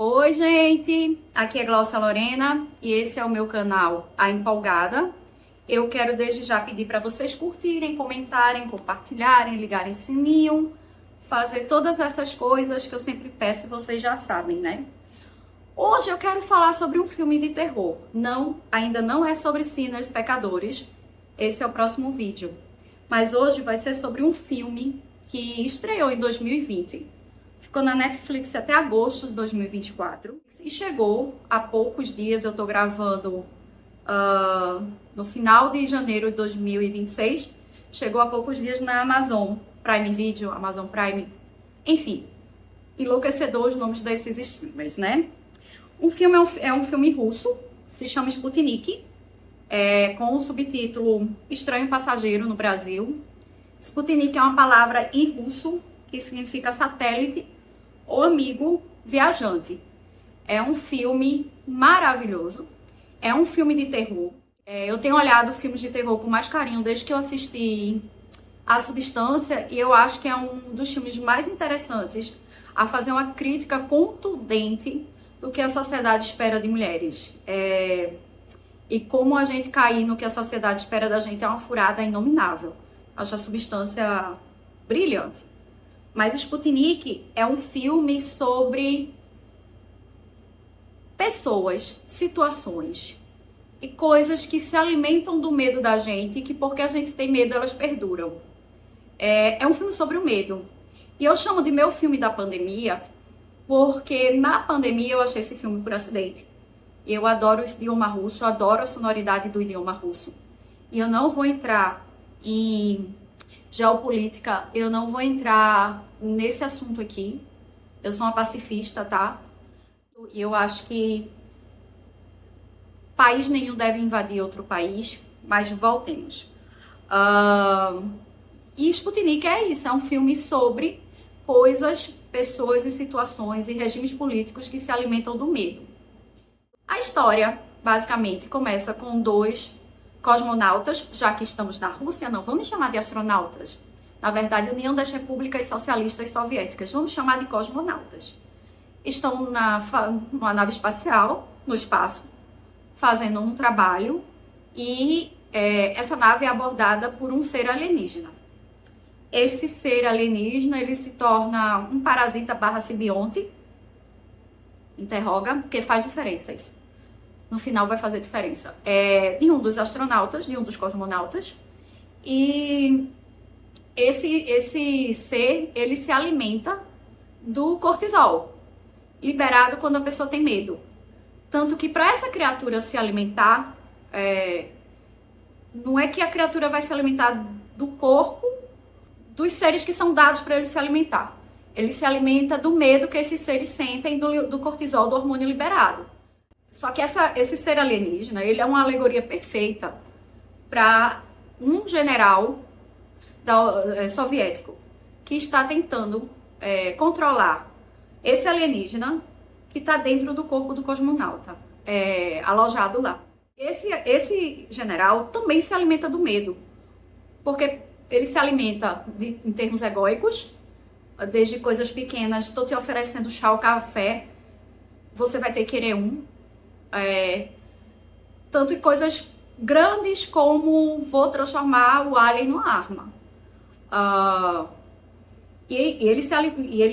Oi, gente! Aqui é Glaucia Lorena e esse é o meu canal A Empolgada. Eu quero desde já pedir para vocês curtirem, comentarem, compartilharem, ligarem sininho, fazer todas essas coisas que eu sempre peço e vocês já sabem, né? Hoje eu quero falar sobre um filme de terror. Não, ainda não é sobre sinners, pecadores. Esse é o próximo vídeo. Mas hoje vai ser sobre um filme que estreou em 2020. Ficou na Netflix até agosto de 2024. E chegou há poucos dias, eu tô gravando no final de janeiro de 2026. Chegou há poucos dias na Amazon Prime Video, Amazon Prime. Enfim, enlouquecedor os nomes desses streamers, né? O filme é um filme russo, se chama Sputnik, com o subtítulo Estranho Passageiro no Brasil. Sputnik é uma palavra em russo que significa satélite ou amigo viajante. É um filme maravilhoso, é um filme de terror. Eu tenho olhado filmes de terror com mais carinho desde que eu assisti A Substância e eu acho que é um dos filmes mais interessantes a fazer uma crítica contundente do que a sociedade espera de mulheres. E como a gente cair no que a sociedade espera da gente é uma furada inominável. Acho A Substância brilhante. Mas Sputnik é um filme sobre pessoas, situações e coisas que se alimentam do medo da gente e que porque a gente tem medo elas perduram. É um filme sobre o medo. E eu chamo de meu filme da pandemia porque na pandemia eu achei esse filme por acidente. Eu adoro o idioma russo, eu adoro a sonoridade do idioma russo. E eu não vou entrar em geopolítica, eu não vou entrar nesse assunto aqui. Eu sou uma pacifista, tá? E eu acho que país nenhum deve invadir outro país, mas voltemos. E Sputnik é isso, é um filme sobre coisas, pessoas e situações e regimes políticos que se alimentam do medo. A história, basicamente, começa com dois cosmonautas, já que estamos na Rússia, não vamos chamar de astronautas. Na verdade, União das Repúblicas Socialistas Soviéticas, vamos chamar de cosmonautas. Estão numa nave espacial, no espaço, fazendo um trabalho e essa nave é abordada por um ser alienígena. Esse ser alienígena, ele se torna um parasita / simbionte, interroga, porque faz diferença isso. No final vai fazer diferença. De um dos astronautas, de um dos cosmonautas. E esse ser, ele se alimenta do cortisol, liberado quando a pessoa tem medo. Tanto que para essa criatura se alimentar, não é que a criatura vai se alimentar do corpo dos seres que são dados para ele se alimentar. Ele se alimenta do medo que esses seres sentem do cortisol, do hormônio liberado. Só que esse ser alienígena, ele é uma alegoria perfeita para um general soviético que está tentando controlar esse alienígena que está dentro do corpo do cosmonauta, alojado lá. Esse general também se alimenta do medo, porque ele se alimenta em termos egóicos, desde coisas pequenas, estou te oferecendo chá ou café, você vai ter que querer um. Tanto em coisas grandes como vou transformar o alien numa arma. E ele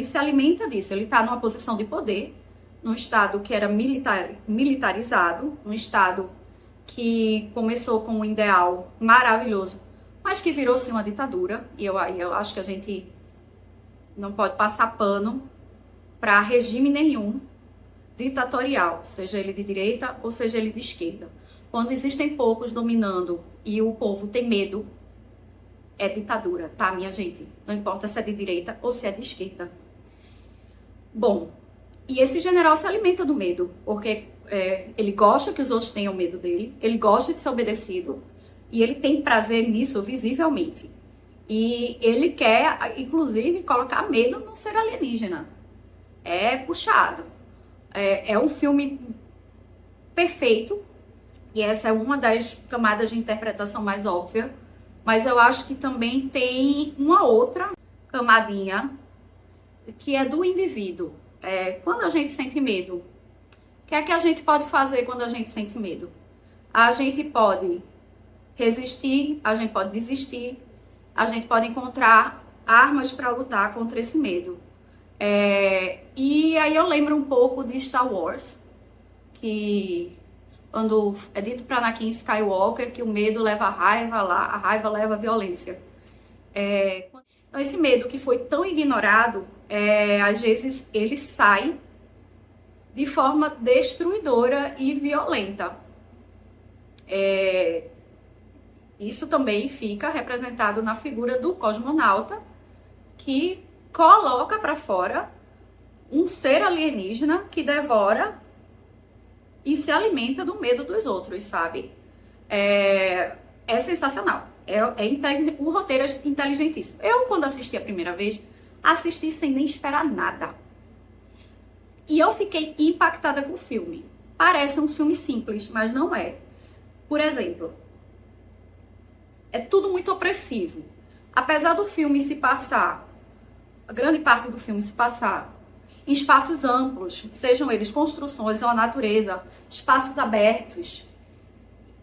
se alimenta disso, ele está numa posição de poder, num estado que era militarizado, um estado que começou com um ideal maravilhoso, mas que virou-se uma ditadura, e eu acho que a gente não pode passar pano para regime nenhum ditatorial, seja ele de direita ou seja ele de esquerda. Quando existem poucos dominando e o povo tem medo, é ditadura, tá, minha gente? Não importa se é de direita ou se é de esquerda. Bom, e esse general se alimenta do medo, porque ele gosta que os outros tenham medo dele, ele gosta de ser obedecido, e ele tem prazer nisso visivelmente. E ele quer, inclusive, colocar medo no ser alienígena. É puxado. É um filme perfeito, e essa é uma das camadas de interpretação mais óbvia, mas eu acho que também tem uma outra camadinha, que é do indivíduo. Quando a gente sente medo, o que é que a gente pode fazer quando a gente sente medo? A gente pode resistir, a gente pode desistir, a gente pode encontrar armas para lutar contra esse medo. E aí eu lembro um pouco de Star Wars, que quando é dito para Anakin Skywalker que o medo leva a raiva leva a violência. Então esse medo que foi tão ignorado, às vezes ele sai de forma destruidora e violenta. Isso também fica representado na figura do cosmonauta, que coloca para fora um ser alienígena que devora e se alimenta do medo dos outros, sabe? É sensacional. O roteiro é inteligentíssimo. Eu, quando assisti a primeira vez, assisti sem nem esperar nada. E eu fiquei impactada com o filme. Parece um filme simples, mas não é. Por exemplo, é tudo muito opressivo. Apesar do filme se passar, a grande parte do filme se passar em espaços amplos, sejam eles construções ou a natureza, espaços abertos,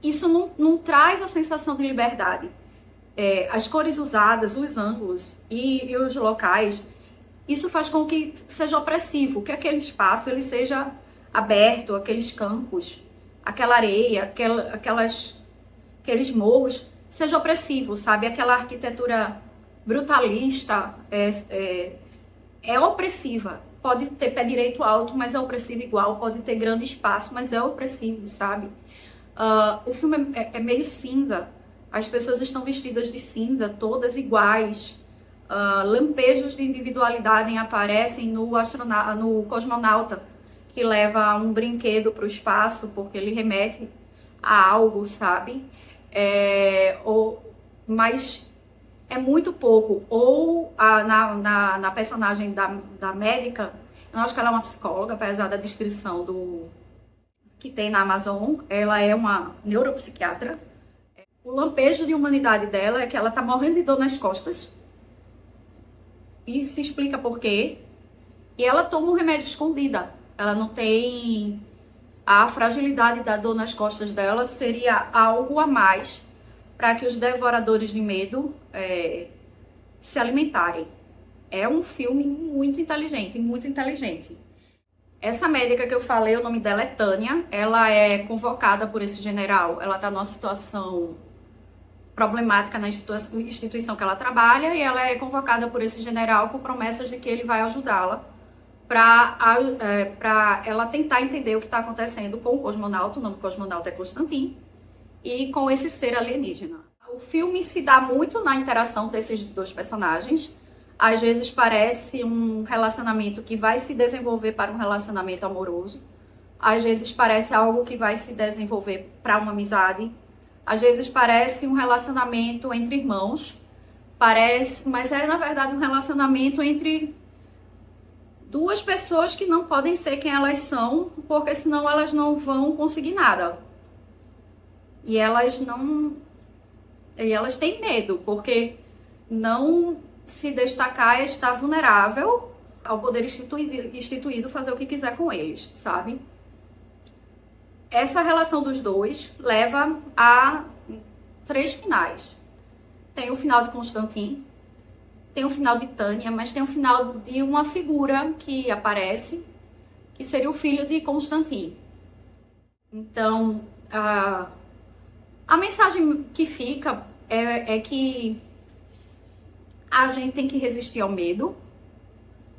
isso não traz a sensação de liberdade. As cores usadas, os ângulos e os locais, isso faz com que seja opressivo, que aquele espaço ele seja aberto, aqueles campos, aquela areia, aqueles morros, seja opressivo, sabe? Aquela arquitetura brutalista é opressiva. Pode ter pé direito alto, mas é opressivo igual. Pode ter grande espaço, mas é opressivo, sabe? O filme é meio cinza. As pessoas estão vestidas de cinza, todas iguais. Lampejos de individualidade aparecem no cosmonauta, que leva um brinquedo para o espaço, porque ele remete a algo, sabe? Mas é muito pouco. Ou na personagem da médica, eu acho que ela é uma psicóloga, apesar da descrição que tem na Amazon, ela é uma neuropsiquiatra. O lampejo de humanidade dela é que ela tá morrendo de dor nas costas. E se explica por quê. E ela toma um remédio escondida. Ela não tem... A fragilidade da dor nas costas dela seria algo a mais para que os devoradores de medo se alimentarem. É um filme muito inteligente, muito inteligente. Essa médica que eu falei, o nome dela é Tânia. Ela é convocada por esse general. Ela está numa situação problemática na instituição que ela trabalha e ela é convocada por esse general com promessas de que ele vai ajudá-la para ela tentar entender o que está acontecendo com o cosmonauta. O nome do cosmonauta é Constantin, e com esse ser alienígena. O filme se dá muito na interação desses dois personagens. Às vezes parece um relacionamento que vai se desenvolver para um relacionamento amoroso. Às vezes parece algo que vai se desenvolver para uma amizade. Às vezes parece um relacionamento entre irmãos. Mas na verdade um relacionamento entre duas pessoas que não podem ser quem elas são, porque senão elas não vão conseguir nada. E elas têm medo, porque não se destacar é estar vulnerável ao poder instituído fazer o que quiser com eles, sabe? Essa relação dos dois leva a 3 finais. Tem o final de Constantin, tem o final de Tânia, mas tem o final de uma figura que aparece, que seria o filho de Constantin. Então, a mensagem que fica é que a gente tem que resistir ao medo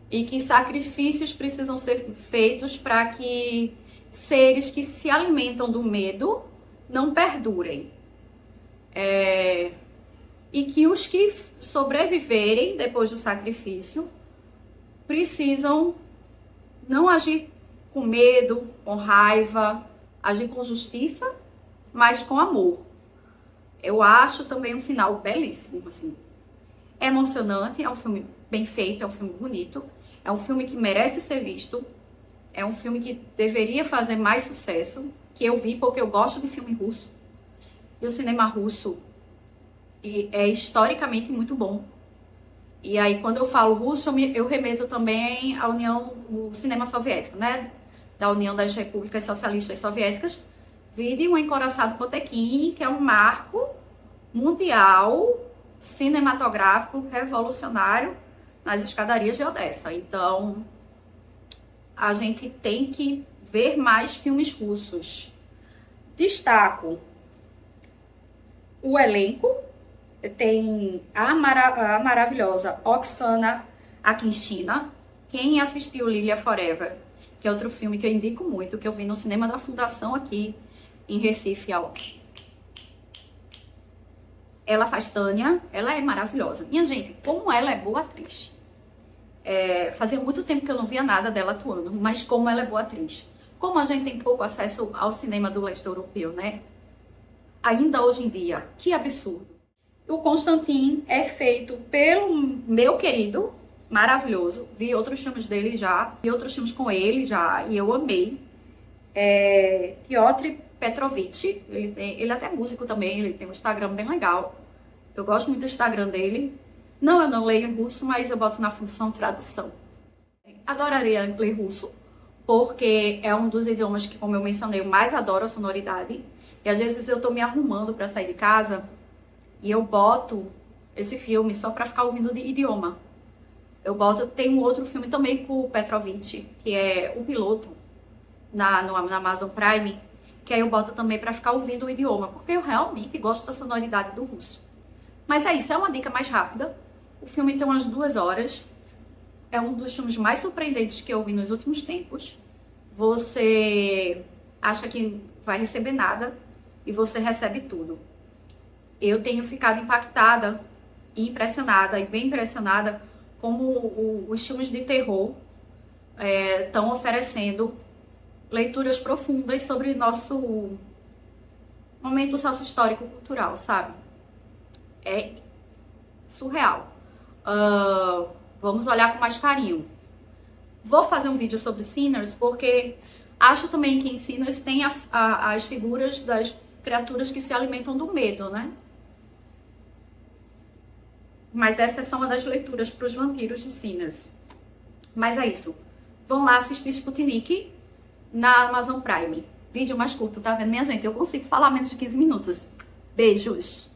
e que sacrifícios precisam ser feitos para que seres que se alimentam do medo não perdurem. E que os que sobreviverem depois do sacrifício precisam não agir com medo, com raiva, agir com justiça, mas com amor. Eu acho também um final belíssimo, assim. É emocionante, é um filme bem feito, é um filme bonito, é um filme que merece ser visto, é um filme que deveria fazer mais sucesso, que eu vi porque eu gosto de filme russo. E o cinema russo é historicamente muito bom. E aí, quando eu falo russo, eu remeto também à União, o cinema soviético, né? Da União das Repúblicas Socialistas Soviéticas. Vide o Encoraçado Potemkin, que é um marco mundial cinematográfico revolucionário nas escadarias de Odessa. Então, a gente tem que ver mais filmes russos. Destaco o elenco. Tem a maravilhosa Oksana Akinshina. Quem assistiu Lilia Forever, que é outro filme que eu indico muito, que eu vi no cinema da Fundação aqui em Recife. Ela faz Tânia, ela é maravilhosa. Minha gente, como ela é boa atriz. Fazia muito tempo que eu não via nada dela atuando, mas como ela é boa atriz. Como a gente tem pouco acesso ao cinema do leste europeu, né? Ainda hoje em dia, que absurdo. O Constantine é feito pelo meu querido, maravilhoso. Vi outros filmes dele já, vi outros filmes com ele já, e eu amei. Piotr Petrovich, ele até é músico também, ele tem um Instagram bem legal. Eu gosto muito do Instagram dele. Não, eu não leio em russo, mas eu boto na função tradução. Adoraria ler russo, porque é um dos idiomas que, como eu mencionei, eu mais adoro a sonoridade. E às vezes eu tô me arrumando para sair de casa e eu boto esse filme só para ficar ouvindo de idioma. Tem um outro filme também com o Petrovich, que é O Piloto, na Amazon Prime, que aí eu boto também para ficar ouvindo o idioma, porque eu realmente gosto da sonoridade do russo. Mas é isso, é uma dica mais rápida. O filme tem umas 2 horas. É um dos filmes mais surpreendentes que eu vi nos últimos tempos. Você acha que vai receber nada e você recebe tudo. Eu tenho ficado impactada e impressionada, e bem impressionada, como os filmes de terror estão oferecendo leituras profundas sobre nosso momento sociohistórico-cultural, sabe? É surreal. Vamos olhar com mais carinho. Vou fazer um vídeo sobre Sinners, porque acho também que em Sinners tem as figuras das criaturas que se alimentam do medo, né? Mas essa é só uma das leituras para os vampiros de Sinners. Mas é isso. Vão lá assistir Sputnik na Amazon Prime. Vídeo mais curto, tá vendo, minha gente? Eu consigo falar menos de 15 minutos. Beijos!